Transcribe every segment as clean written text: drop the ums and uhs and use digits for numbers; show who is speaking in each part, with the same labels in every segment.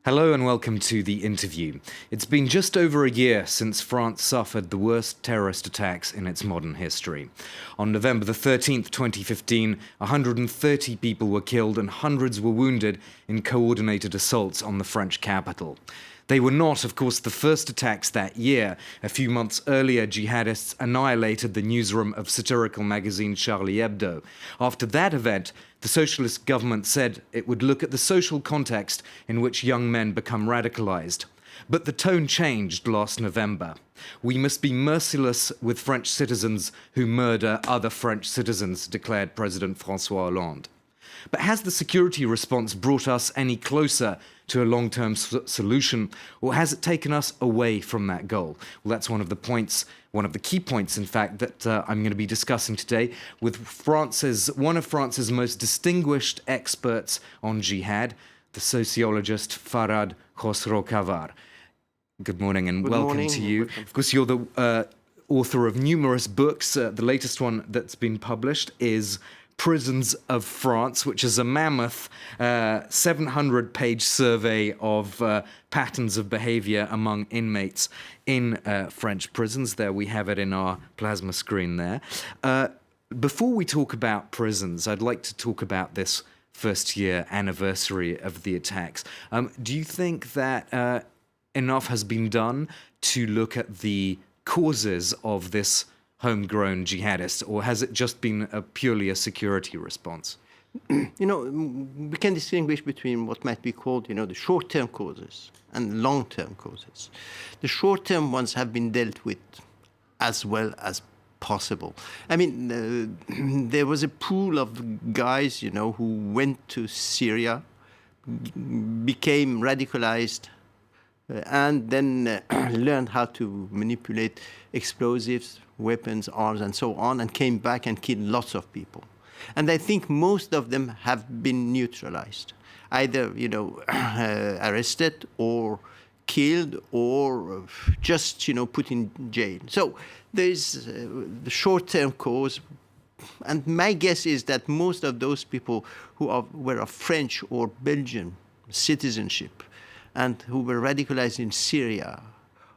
Speaker 1: Hello and welcome to The Interview. It's been just over a year since France suffered the worst terrorist attacks in its modern history. On November the 13th, 2015, 130 people were killed and hundreds were wounded in coordinated assaults on the French capital. They were not, of course, the first attacks that year. A few months earlier, jihadists annihilated the newsroom of satirical magazine Charlie Hebdo. After that event, the socialist government said it would look at the social context in which young men become radicalised. But the tone changed last November. We must be merciless with French citizens who murder other French citizens, declared President François Hollande. But has the security response brought us any closer to a long-term solution, or has it taken us away from that goal? Well, that's one of the key points, in fact, that I'm going to be discussing today with one of France's most distinguished experts on jihad, the sociologist Farhad Khosrokhavar. Good morning and welcome to you. Of course, you're the author of numerous books. The latest one that's been published is Prisons of France, which is a mammoth 700-page survey of patterns of behavior among inmates in French prisons. There we have it in our plasma screen there. Before we talk about prisons, I'd like to talk about this first-year anniversary of the attacks. Do you think that enough has been done to look at the causes of this homegrown jihadists, or has it just been purely a security response?
Speaker 2: We can distinguish between what might be called, the short-term causes and long-term causes. The short-term ones have been dealt with as well as possible. I mean, there was a pool of guys, who went to Syria, became radicalized, and then learned how to manipulate explosives, weapons, arms, and so on, and came back and killed lots of people. And I think most of them have been neutralized, either, arrested or killed or just, put in jail. So there's the short-term cause. And my guess is that most of those people who were of French or Belgian citizenship and who were radicalized in Syria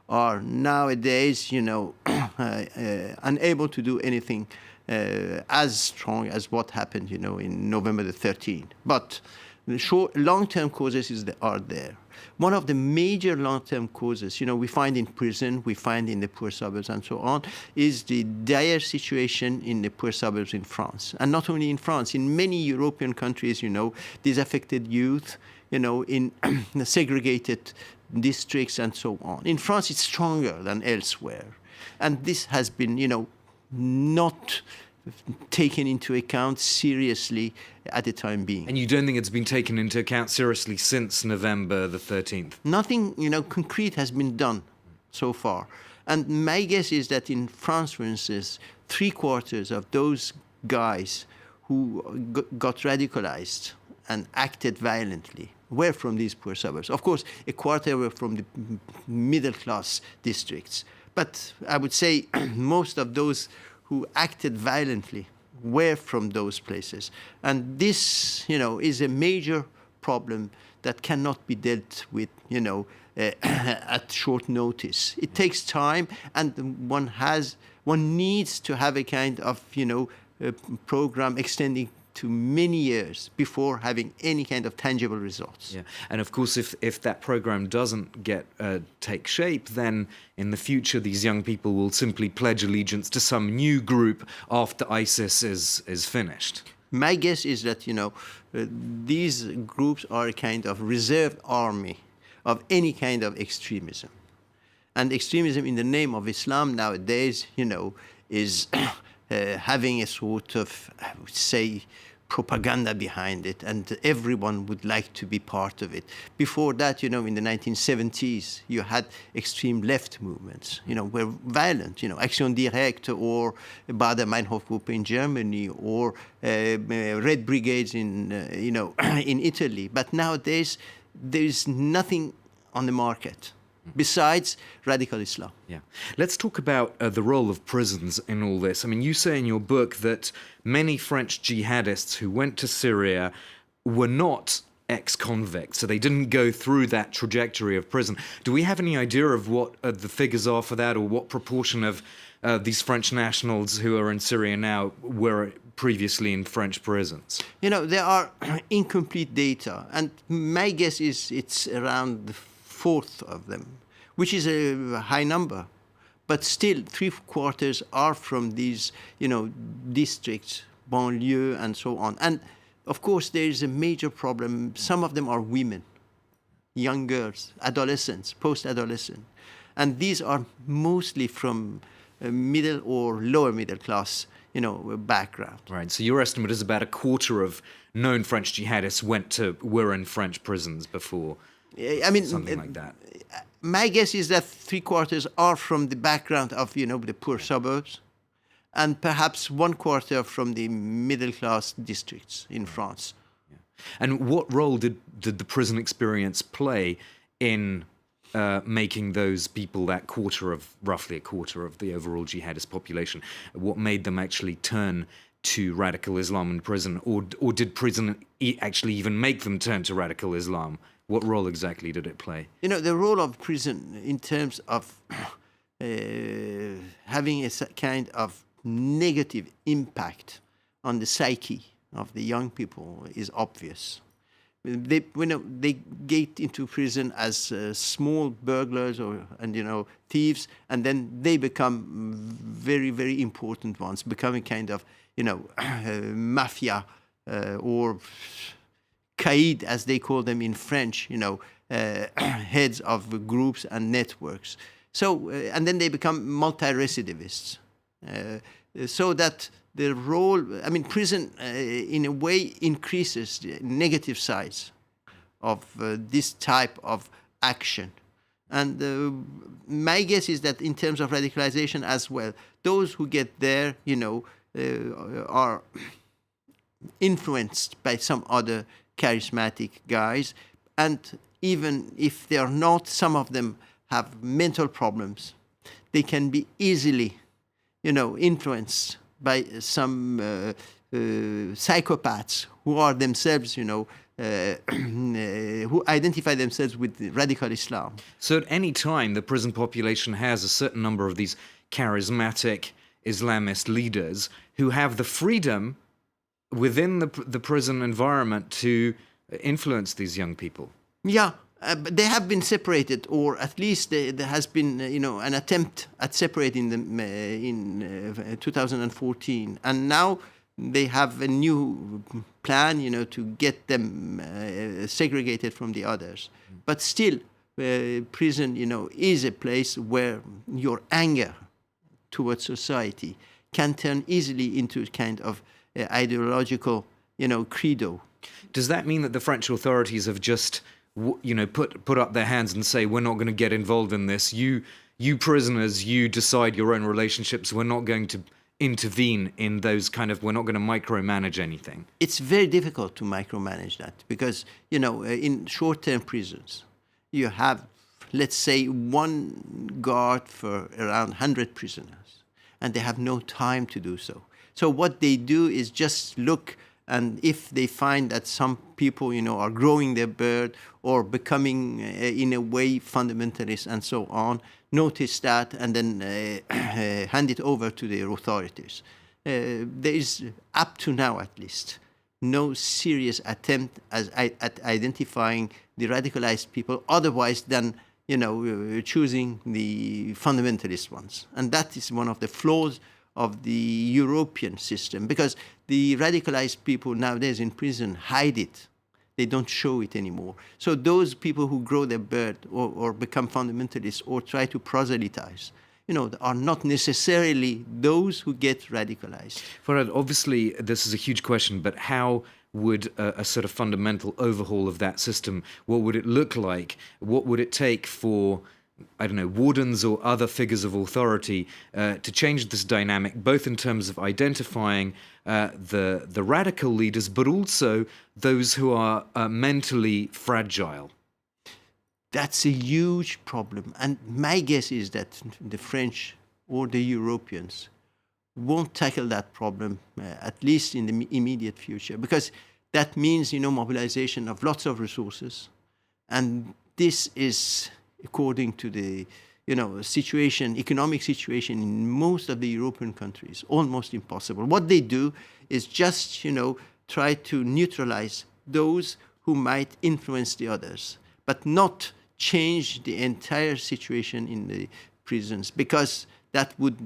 Speaker 2: are nowadays, unable to do anything as strong as what happened, in November the 13th. But the long-term causes are there. One of the major long-term causes, we find in prison, we find in the poor suburbs and so on, is the dire situation in the poor suburbs in France. And not only in France, in many European countries, disaffected youth, in segregated districts and so on. In France, it's stronger than elsewhere. And this has been, not taken into account seriously at the time being.
Speaker 1: And you don't think it's been taken into account seriously since November the 13th?
Speaker 2: Nothing, concrete has been done so far. And my guess is that in France, for instance, 3/4 of those guys who got radicalized and acted violently were from these poor suburbs. Of course, 1/4 were from the middle-class districts. But I would say most of those who acted violently were from those places. And this, is a major problem that cannot be dealt with, at short notice. It takes time, and one needs to have a kind of, program extending to many years before having any kind of tangible results.
Speaker 1: Yeah, and of course, if that program doesn't take shape, then in the future these young people will simply pledge allegiance to some new group after ISIS is finished.
Speaker 2: My guess is that these groups are a kind of reserve army of any kind of extremism, and extremism in the name of Islam nowadays, is having a sort of, I would say, propaganda behind it, and everyone would like to be part of it. Before that, in the 1970s, you had extreme left movements, were violent, Action Directe or Bader-Meinhof-Gruppe in Germany or Red Brigades in Italy. But nowadays, there is nothing on the market besides radical Islam.
Speaker 1: Yeah. Let's talk about the role of prisons in all this. I mean, you say in your book that many French jihadists who went to Syria were not ex-convicts, so they didn't go through that trajectory of prison. Do we have any idea of what the figures are for that, or what proportion of these French nationals who are in Syria now were previously in French prisons?
Speaker 2: There are incomplete data, and my guess is it's around the fourth of them, which is a high number. But still, 3/4 are from these, districts, banlieue, and so on. And of course, there is a major problem. Some of them are women, young girls, adolescents, post-adolescent. And these are mostly from middle or lower middle class, background.
Speaker 1: Right. So your estimate is about a quarter of known French jihadists were in French prisons before. Something like that.
Speaker 2: My guess is that 3/4 are from the background of, the poor suburbs, and perhaps 1/4 from the middle class districts in France.
Speaker 1: Yeah. And what role did the prison experience play in making those people roughly a quarter of the overall jihadist population? What made them actually turn to radical Islam in prison, or did prison actually even make them turn to radical Islam? What role exactly did it play?
Speaker 2: The role of prison in terms of having a kind of negative impact on the psyche of the young people is obvious. They get into prison as small burglars and thieves, and then they become very, very important ones, becoming kind of mafia or Qaid, as they call them in French, heads of groups and networks. So, and then they become multi-recidivists. So that the role, prison in a way increases the negative sides of this type of action. And my guess is that in terms of radicalization as well, those who get there, are influenced by some other charismatic guys, and even if they are not, some of them have mental problems. They can be easily, influenced by some psychopaths who are themselves, who identify themselves with radical Islam.
Speaker 1: So at any time, the prison population has a certain number of these charismatic Islamist leaders who have the freedom within the prison environment to influence these young people.
Speaker 2: Yeah, but they have been separated, or at least there has been, an attempt at separating them in 2014. And now they have a new plan, to get them segregated from the others. But still, prison, is a place where your anger towards society can turn easily into a kind of ideological, credo.
Speaker 1: Does that mean that the French authorities have just, put up their hands and say, we're not going to get involved in this? You prisoners, you decide your own relationships. We're not going to intervene in those we're not going to micromanage anything.
Speaker 2: It's very difficult to micromanage that because, in short-term prisons, you have, let's say, one guard for around 100 prisoners, and they have no time to do so. So what they do is just look, and if they find that some people, are growing their beard or becoming, in a way, fundamentalist and so on, notice that and then hand it over to the authorities. There is, up to now at least, no serious attempt at identifying the radicalized people otherwise than, choosing the fundamentalist ones. And that is one of the flaws of the European system, because the radicalized people nowadays in prison hide it. They don't show it anymore. So those people who grow their beard or become fundamentalists or try to proselytize, are not necessarily those who get radicalized.
Speaker 1: Farhad, obviously this is a huge question, but how would a sort of fundamental overhaul of that system, what would it look like? What would it take for, wardens or other figures of authority to change this dynamic, both in terms of identifying the radical leaders, but also those who are mentally fragile?
Speaker 2: That's a huge problem. And my guess is that the French or the Europeans won't tackle that problem, at least in the immediate future, because That means, mobilization of lots of resources. And this is, according to the, economic situation in most of the European countries, almost impossible. What they do is just, try to neutralize those who might influence the others, but not change the entire situation in the prisons, because that would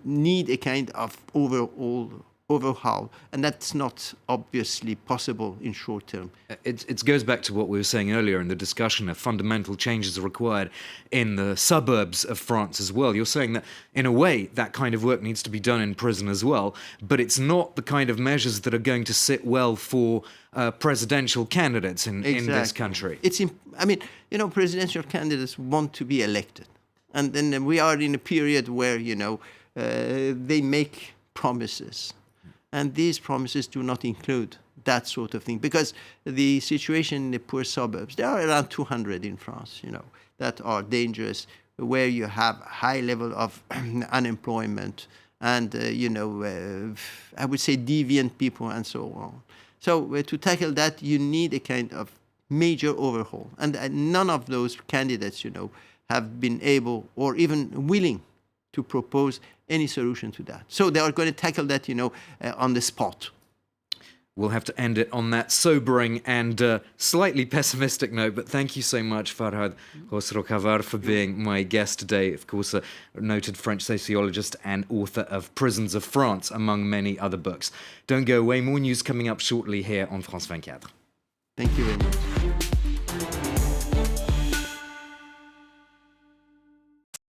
Speaker 2: need a kind of overhaul, and that's not obviously possible in short term.
Speaker 1: It goes back to what we were saying earlier in the discussion of fundamental changes are required in the suburbs of France as well. You're saying that, in a way, that kind of work needs to be done in prison as well, but it's not the kind of measures that are going to sit well for presidential candidates in this country.
Speaker 2: Presidential candidates want to be elected. And then we are in a period where, they make promises. And these promises do not include that sort of thing, because the situation in the poor suburbs, there are around 200 in France, that are dangerous, where you have high level of unemployment and, I would say deviant people and so on. So to tackle that, you need a kind of major overhaul. And none of those candidates, have been able or even willing to propose any solution to that. So they are going to tackle that, on the spot.
Speaker 1: We'll have to end it on that sobering and slightly pessimistic note, but thank you so much, Farhad Khosrokhavar, for being my guest today. Of course, a noted French sociologist and author of Prisons of France, among many other books. Don't go away, more news coming up shortly here on France 24.
Speaker 2: Thank you very much.